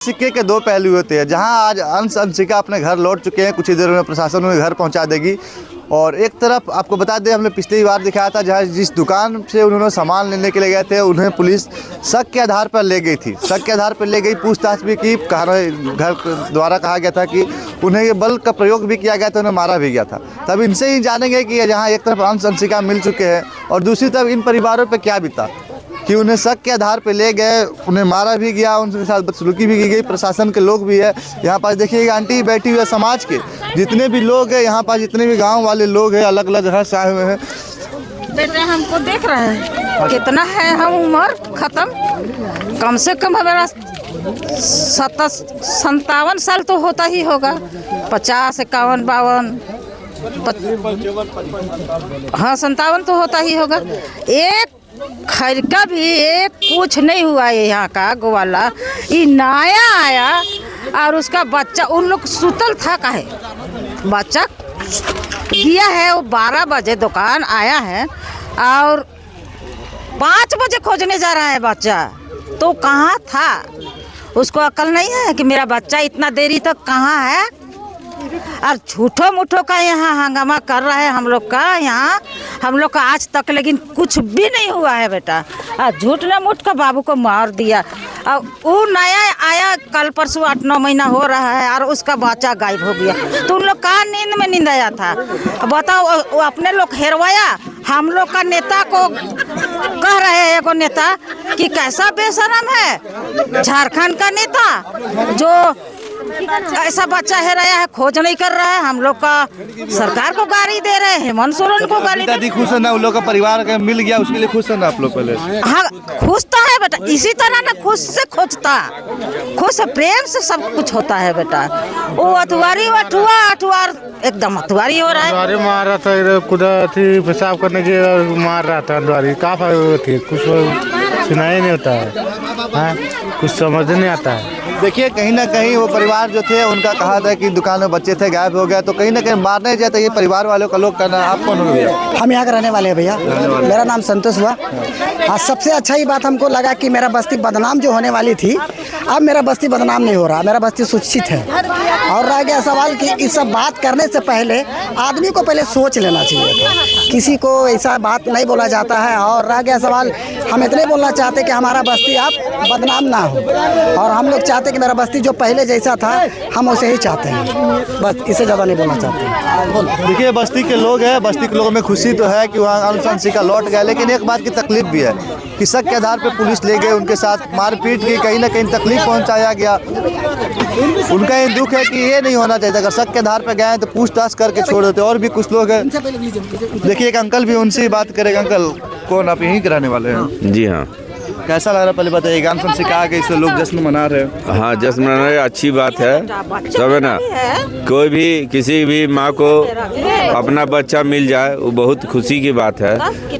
सिक्के के दो पहलू होते हैं। जहां आज अंश अंशिका अपने घर लौट चुके हैं, कुछ ही देर में प्रशासन उन्हें घर पहुंचा देगी। और एक तरफ आपको बता दें, हमने पिछली बार दिखाया था जहां जिस दुकान से उन्होंने सामान लेने के लिए गए थे, उन्हें पुलिस शक के आधार पर ले गई थी। शक के आधार पर ले गई, पूछताछ भी की, घर द्वारा कहा गया था कि उन्हें बल का प्रयोग भी किया गया था, उन्हें मारा भी गया था। तब इनसे ही जानेंगे कि जहाँ एक तरफ अंश अंशिका मिल चुके हैं और दूसरी तरफ इन परिवारों पर क्या बीता कि उन्हें शक के आधार पर ले गए, उन्हें मारा भी गया, उनके साथ बदसलूकी भी की गई। प्रशासन के लोग भी है यहाँ पास, देखिएगा आंटी बैठी हुई है। समाज के जितने भी लोग हैं यहाँ पास, जितने भी गांव वाले लोग हैं, अलग अलग जगह से आए हुए हैं। बेटे हमको देख रहे हैं कितना है, हम उम्र खत्म, कम से कम हमारा 57 साल तो होता ही होगा, 50, 51, 52, हाँ 57 तो होता ही होगा। एक खैर का भी एक कुछ नहीं हुआ है यहाँ का गोवाला। ये नया आया और उसका बच्चा, उन लोग सुतल था काहे, बच्चा दिया है वो 12 बजे दुकान आया है और 5 बजे खोजने जा रहा है बच्चा। तो कहाँ था, उसको अकल नहीं है कि मेरा बच्चा इतना देरी तक कहाँ है। और झूठो मुठो का यहाँ हंगामा कर रहा है हम लोग का यहाँ, हम लोग का आज तक लेकिन कुछ भी नहीं हुआ है बेटा। और झूठ न मुठ का बाबू को मार दिया। और वो नया आया कल परसों 8-9 महीना हो रहा है और उसका बच्चा गायब हो गया। तो उन लोग का नींद में नींद आया था, बताओ। वो अपने लोग हेरवाया, हम लोग का नेता को कह रहे हैं, एगो नेता कि कैसा बेशरम है झारखंड का नेता जो ऐसा बच्चा हेराया है, खोज नहीं कर रहा है। हम लोग का सरकार को गाली दे रहे हैं, हेमंत सोरेन को गाली दे। खुश है ना, उन लोग का परिवार का मिल गया, उसके लिए खुश है ना आप लोग पहले? हाँ खुश तो है बेटा, इसी तरह ना खुश से खोजता, खुश प्रेम से सब कुछ होता है बेटा। वो अठुआरी अठुआर एकदम अठुआरी हो रहा है, मार रहा था, खुदा थी पेशाब करने के मार रहा था अठुआरी। कहाँ थी, कुछ सुनाई नहीं होता है, कुछ समझ नहीं आता है। देखिए कहीं ना कहीं वो परिवार जो थे उनका कहा था कि दुकान में बच्चे थे, गायब हो गया। तो कहीं ना कहीं मारने जाते ये परिवार वालों का लोग करना। आप कौन हो भैया? हम यहाँ के रहने वाले हैं भैया, मेरा नाम संतोष हुआ। आज सबसे अच्छा ही बात हमको लगा कि मेरा बस्ती बदनाम जो होने वाली थी, अब मेरा बस्ती बदनाम नहीं हो रहा, मेरा बस्ती सुरक्षित है। और रह गया सवाल कि इस सब बात करने से पहले आदमी को पहले सोच लेना चाहिए था, किसी को ऐसा बात नहीं बोला जाता है। और रह गया सवाल, हम इतने बोलना चाहते कि हमारा बस्ती अब बदनाम ना हो, और हम लोग चाहते कि मेरा बस्ती जो पहले जैसा था हम उसे ही चाहते हैं, बस इससे ज़्यादा नहीं बोलना चाहते। देखिए बस्ती के लोग हैं, बस्ती के लोगों में खुशी तो है कि वहाँ अंश अंशिका लौट गया, लेकिन एक बात की तकलीफ भी है कि शक के आधार पर पुलिस ले गए, उनके साथ मारपीट की, कहीं ना कहीं तकलीफ पहुँचाया गया। उनका ये दुख है कि ये नहीं होना चाहिए, अगर शक के आधार पर गए तो पूछताछ करके छोड़ देते। और भी कुछ लोग हैं, देखिए एक अंकल भी, उनसे ही बात करेगा। अंकल कौन, आप यहीं के रहने वाले हैं? जी हाँ। कैसा लग रहा पहले बताइए? अंश अंशिका आ गई, इससे लोग जश्न मना रहे हैं। हाँ जश्न मना रहे, अच्छी बात है, सब है ना। कोई भी किसी भी माँ को अपना बच्चा मिल जाए वो बहुत खुशी की बात है,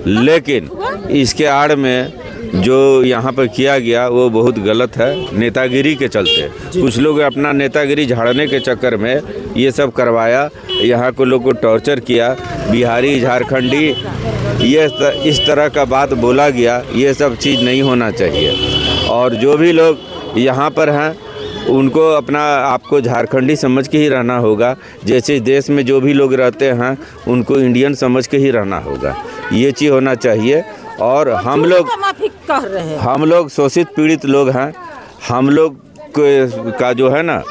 लेकिन इसके आड़ में जो यहाँ पर किया गया वो बहुत गलत है। नेतागिरी के चलते कुछ लोग अपना नेतागिरी झाड़ने के चक्कर में ये सब करवाया, यहाँ को लोग को टॉर्चर किया, बिहारी झारखंडी ये इस तरह का बात बोला गया। ये सब चीज़ नहीं होना चाहिए। और जो भी लोग यहाँ पर हैं उनको अपना आपको झारखंडी समझ के ही रहना होगा। जैसे देश में जो भी लोग रहते हैं उनको इंडियन समझ के ही रहना होगा, ये चीज़ होना चाहिए। और हम लोग शोषित पीड़ित लोग हैं, हम लोग का जो है ना,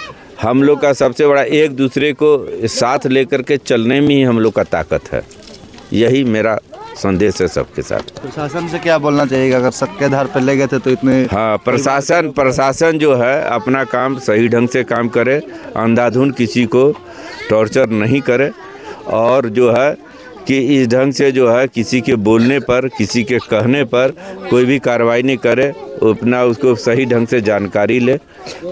हम लोग का सबसे बड़ा एक दूसरे को साथ लेकर के चलने में ही हम लोग का ताकत है। यही मेरा संदेश है सबके साथ। प्रशासन से क्या बोलना चाहिए अगर शक के आधार पर ले गए थे तो इतने? हाँ प्रशासन जो है अपना काम सही ढंग से काम करे, अंधाधुंध किसी को टॉर्चर नहीं करे, और जो है कि इस ढंग से जो है किसी के बोलने पर, किसी के कहने पर कोई भी कार्रवाई नहीं करे, अपना उसको सही ढंग से जानकारी ले,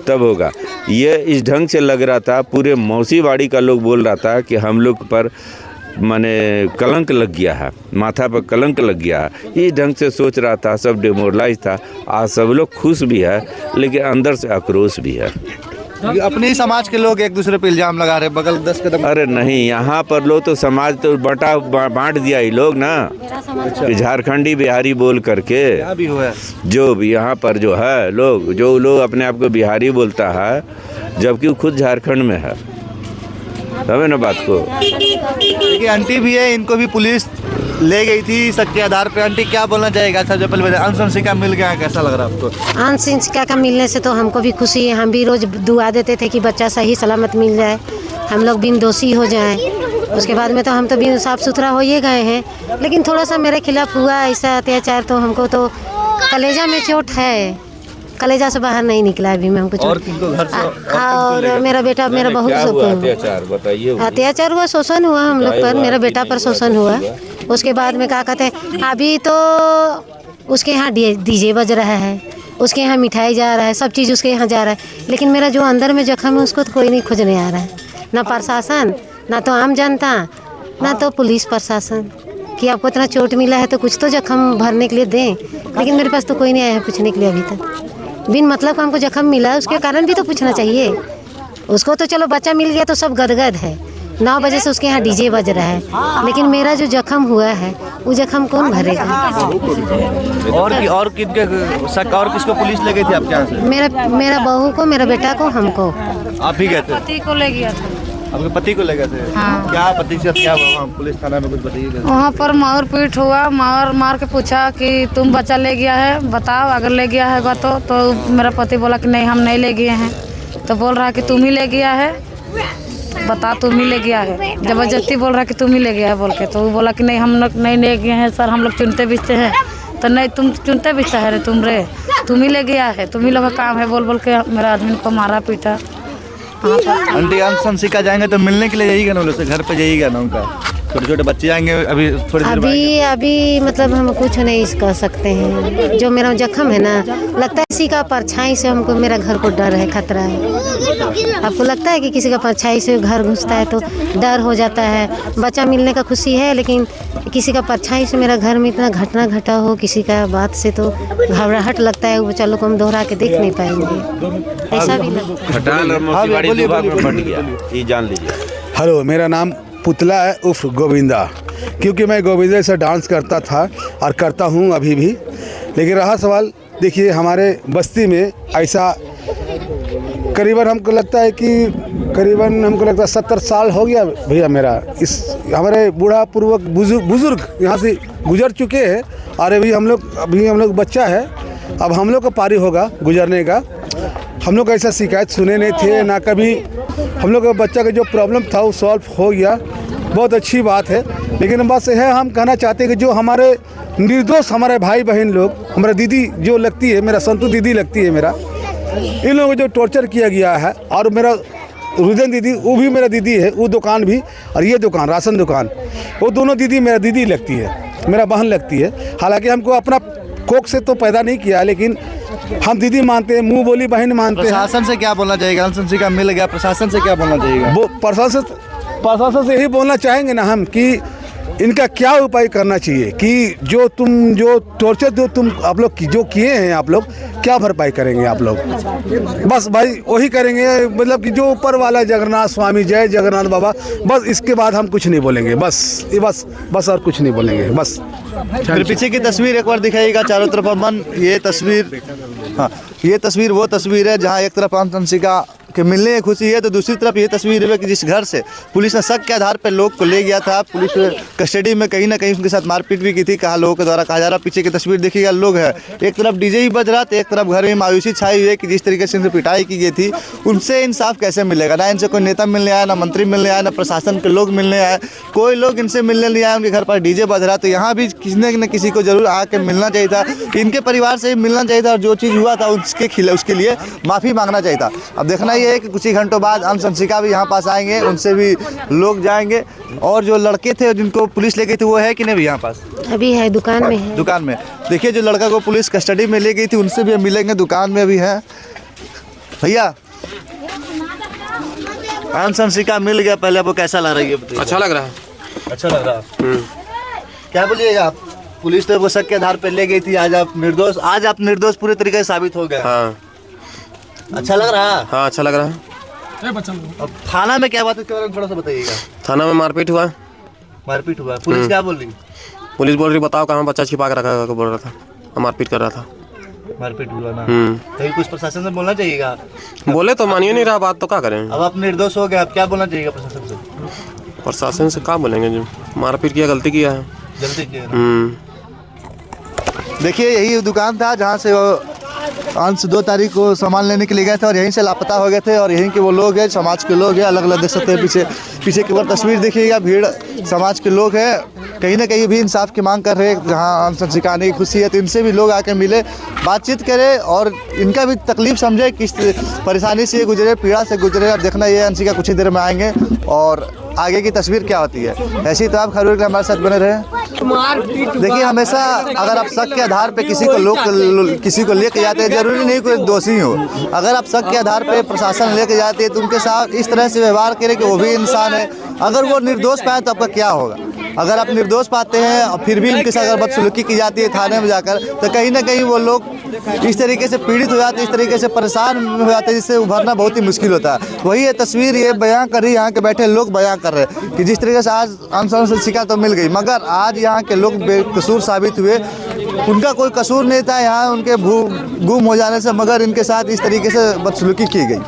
तब होगा। ये इस ढंग से लग रहा था, पूरे मौसीवाड़ी का लोग बोल रहा था कि हम लोग पर माने कलंक लग गया है, माथा पर कलंक लग गया है। इस ढंग से सोच रहा था, सब डिमोरलाइज था। आज सब लोग खुश भी है, लेकिन अंदर से आक्रोश भी है। अपने ही समाज के लोग एक दूसरे पे इल्जाम लगा रहे, बगल 10 कदम। अरे नहीं, यहाँ पर लोग तो समाज तो बांट दिया ये लोग ना, कि झारखंडी बिहारी बोल करके क्या भी हुआ है। जो भी यहाँ पर जो है लोग, जो लोग अपने आप को बिहारी बोलता है, जबकि वो खुद झारखंड में है, समझे ना बात को। देखिए आंटी भी है, इनको भी पुलिस ले गई थी शक के आधार पे। आंटी क्या बोलना चाहेगा? सबसे पहले अनुशंसिका मिल गया, कैसा लग रहा है आपको? अनुशंसिका का मिलने से तो हमको भी खुशी है। हम भी रोज दुआ देते थे कि बच्चा सही सलामत मिल जाए, हम लोग बिन दोषी हो जाएं। उसके बाद में तो हम तो बिन साफ सुथरा हो ही गए हैं, लेकिन थोड़ा सा मेरे खिलाफ हुआ ऐसा अत्याचार, तो हमको तो कलेजा में चोट है, कलेजा से बाहर नहीं निकला अभी मैं, हमको और किनको घर से और मेरा बेटा, मेरा बहू सबको अत्याचार बताइए। अत्याचार हुआ, शोषण हुआ हम लोग पर, मेरा बेटा पर शोषण हुआ। उसके बाद में क्या कहते हैं, अभी तो उसके यहाँ डीजे बज रहा है, उसके यहाँ मिठाई जा रहा है, सब चीज़ उसके यहाँ जा रहा है, लेकिन मेरा जो अंदर में जख्म है उसको तो कोई नहीं खोजने आ रहा है, ना प्रशासन, ना तो आम जनता, ना तो पुलिस प्रशासन, कि आपको इतना चोट मिला है तो कुछ तो जख्म भरने के लिए दें, लेकिन मेरे पास तो कोई नहीं आया है पूछने के लिए अभी तक। बिन मतलब का हमको जख्म मिला, उसके कारण भी तो पूछना चाहिए। उसको तो चलो बच्चा मिल गया तो सब गदगद है, 9 बजे से उसके यहाँ डीजे बज रहा है, लेकिन मेरा जो जख्म हुआ है वो जख्म कौन भरेगा? और किनके शक, और किसको पुलिस ले गई थी आपके यहाँ से? मेरा बहू को, मेरा बेटा को, हमको। आप ही गए थे? पति को ले गया था। आपके पति को ले गए थे? हाँ। क्या पति से क्या हुआ पुलिस थाना में, कुछ बताइए। वहाँ पर मार पीट हुआ, मार के पूछा कि तुम बच्चा ले गया है, बताओ अगर ले गया है तो मेरा पति बोला कि नहीं हम नहीं ले गए हैं। तो बोल रहा कि तुम ही ले गया है, बता तुम ही ले गया है, जबरदस्ती बोल रहा कि तुम ही ले गया है बोल के। तो वो बोला कि नहीं हम लोग नहीं ले गए हैं सर, हम लोग चुनते बिचते हैं। तो नहीं तुम चुनते बिचता है रे तुम ही ले गया है, तुम ही लोग का काम है बोल के मेरा आदमी को मारा पीटा। आंटी अनुशंसिका जाएंगे तो मिलने के लिए जाइएगा ना, उनसे घर पे जाइएगा ना, उनका छोटे छोटे बच्चे आएंगे अभी थोड़ी देर बाद। अभी मतलब हम कुछ नहीं कर सकते हैं, जो मेरा जख्म है ना, लगता है किसी का परछाई से हमको, मेरा घर को डर है, खतरा है। आपको लगता है कि किसी का परछाई से घर घुसता है तो डर हो जाता है? बच्चा मिलने का खुशी है, लेकिन किसी का परछाई से मेरा घर में इतना घटना घटा हो, किसी का बात से तो घबराहट लगता है, वो बच्चा लोग को हम दोहरा के देख नहीं पाएंगे, ऐसा भी लगता है। हेलो, मेरा नाम पुतला है उर्फ गोविंदा, क्योंकि मैं गोविंदा से डांस करता था और करता हूँ अभी भी। लेकिन रहा सवाल, देखिए हमारे बस्ती में ऐसा करीबन हमको लगता है कि 70 साल हो गया भैया मेरा, इस हमारे बूढ़ा पूर्वक बुजुर्ग यहाँ से गुजर चुके हैं, और अभी हम लोग बच्चा है, अब हम लोग का पारी होगा गुजरने का। हम लोग ऐसा शिकायत सुने नहीं थे ना कभी। हम लोग का बच्चा का जो प्रॉब्लम था वो सॉल्व हो गया, बहुत अच्छी बात है। लेकिन बस है, हम कहना चाहते हैं कि जो हमारे निर्दोष हमारे भाई बहन लोग, हमारा दीदी जो लगती है, मेरा संतु दीदी लगती है मेरा, इन लोगों को जो टॉर्चर किया गया है, और मेरा रुदन दीदी, वो भी मेरा दीदी है, वो दुकान भी, और ये दुकान राशन दुकान, वो दोनों दीदी मेरा दीदी लगती है, मेरा बहन लगती है। हालांकि हमको अपना कोख से तो पैदा नहीं किया, लेकिन हम दीदी मानते हैं, मुंह बोली बहन मानते हैं। प्रशासन से क्या बोलना चाहिएगा? अनुशंसिका मिल गया, प्रशासन से क्या बोलना चाहिएगा? वो प्रशासन से यही बोलना चाहेंगे ना हम, कि इनका क्या उपाय करना चाहिए, कि जो टॉर्चर तुम आप लोग जो किए हैं, आप लोग क्या भरपाई करेंगे आप लोग? बस भाई वही करेंगे, मतलब कि जो ऊपर वाला जगन्नाथ स्वामी, जय जगन्नाथ बाबा, बस इसके बाद हम कुछ नहीं बोलेंगे, बस और कुछ नहीं बोलेंगे, बस। फिर पीछे की तस्वीर एक बार दिखाइएगा चारों तरफ अमन। ये तस्वीर, हाँ, ये तस्वीर वो तस्वीर है जहाँ एक तरफ अनुशंसिका के मिलने की खुशी है, तो दूसरी तरफ ये तस्वीर है कि जिस घर से पुलिस ने शक के आधार पर लोग को ले गया था, पुलिस कस्टडी में कहीं ना कहीं उनके साथ मारपीट भी की थी, कहा लोगों के द्वारा कहा जा रहा। पीछे की तस्वीर देखिएगा, लोग है, एक तरफ डीजे ही बज रहा था, एक तरफ घर में मायूसी छाई हुई है कि जिस तरीके से इनसे पिटाई की गई थी, उनसे इंसाफ कैसे मिलेगा? ना इनसे कोई नेता मिलने आया, ना मंत्री मिलने आया, ना प्रशासन के लोग मिलने आए, कोई लोग इनसे मिलने नहीं आए। उनके घर पर डीजे बज रहा, तो यहाँ भी किसी न किसी को जरूर आके मिलना चाहिए था, इनके परिवार से भी मिलना चाहिए था, और जो चीज़ हुआ था उसके लिए माफ़ी मांगना चाहिए था। अब देखना ये है कि कुछ ही घंटों बाद अनुशंसिका भी यहाँ पास आएंगे, उनसे भी लोग जाएंगे। और जो लड़के थे जिनको पुलिस ले गई थी, वो है कि नहीं भी यहाँ पास? अभी है, दुकान में है। दुकान में देखिए, जो लड़का को पुलिस कस्टडी में ले गई थी, उनसे भी मिलेंगे, दुकान में भी है। भैया, अनुशंसिका मिल गया, पहले आपको कैसा लग रही है? अच्छा लग रहा है। अच्छा लग रहा है। क्या बोलिएगा आप? पुलिस तो वो शक के आधार पर ले गई थी, आज आप निर्दोष पूरे तरीके से साबित हो गए। हाँ, अच्छा लग रहा है? हाँ अच्छा लग रहा है। अब थाना में क्या बात है इसके बारे में थोड़ा सा बताइएगा। थाना में मारपीट हुआ। मारपीट हुआ, पुलिस क्या बोल रही? पुलिस बोल रही बताओ कहाँ बच्चा छिपा के रखा है, बोल रहा था मारपीट कर रहा था। मारपीट हुआ ना, कहीं कुछ प्रशासन से बोलना चाहिएगा। बोले तो मानिए नहीं रहा बात, तो क्या करें। अब आप निर्दोष हो गए, अब क्या बोलना चाहिएगा प्रशासन से? प्रशासन से क्या बोलेंगे, जो मारपीट किया गलती किया है। जल्दी किया। देखिए यही दुकान था जहाँ से वो अंश 2 तारीख को सामान लेने के लिए गए थे और यहीं से लापता हो गए थे। और यहीं के वो लोग हैं, समाज के लोग हैं, अलग अलग देख सकते हैं। पीछे की बार तस्वीर देखिएगा, भीड़ समाज के लोग हैं, कहीं ना कहीं भी इंसाफ की मांग कर रहे हैं। जहाँ अंश सिखाने की खुशी है तो इनसे भी लोग आके मिले, बातचीत करें और इनका भी तकलीफ समझे, किस परेशानी से गुजरे, पीड़ा से गुजरे। अब देखना ये अंशिका कुछ ही देर में आएंगे और आगे की तस्वीर क्या होती है। ऐसे ही तो आप खबरों के लिए हमारे साथ बने रहे। देखिए हमेशा अगर आप शक के आधार पे किसी को लेके जाते हैं, जरूरी नहीं कोई दोषी हो। अगर आप शक के आधार पे प्रशासन लेके जाते हैं तो उनके साथ इस तरह से व्यवहार करें कि वो भी इंसान है। अगर वो निर्दोष पाए तो आपका क्या होगा? अगर आप निर्दोष पाते हैं और फिर भी उनके साथ अगर बदसलूकी की जाती है थाने में जाकर, तो कहीं ना कहीं वो लोग इस तरीके से पीड़ित हो जाते हैं, इस तरीके से परेशान हो जाते हैं, जिससे उभरना बहुत ही मुश्किल होता है। वही ये तस्वीर ये बयां कर रही, यहाँ के बैठे लोग बयां कर रहे हैं कि जिस तरीके से आज अंश शिका तो मिल गई, मगर आज यहाँ के लोग बेकसूर साबित हुए। उनका कोई कसूर नहीं था यहाँ उनके गुम हो जाने से, मगर इनके साथ इस तरीके से बदसलूकी की गई।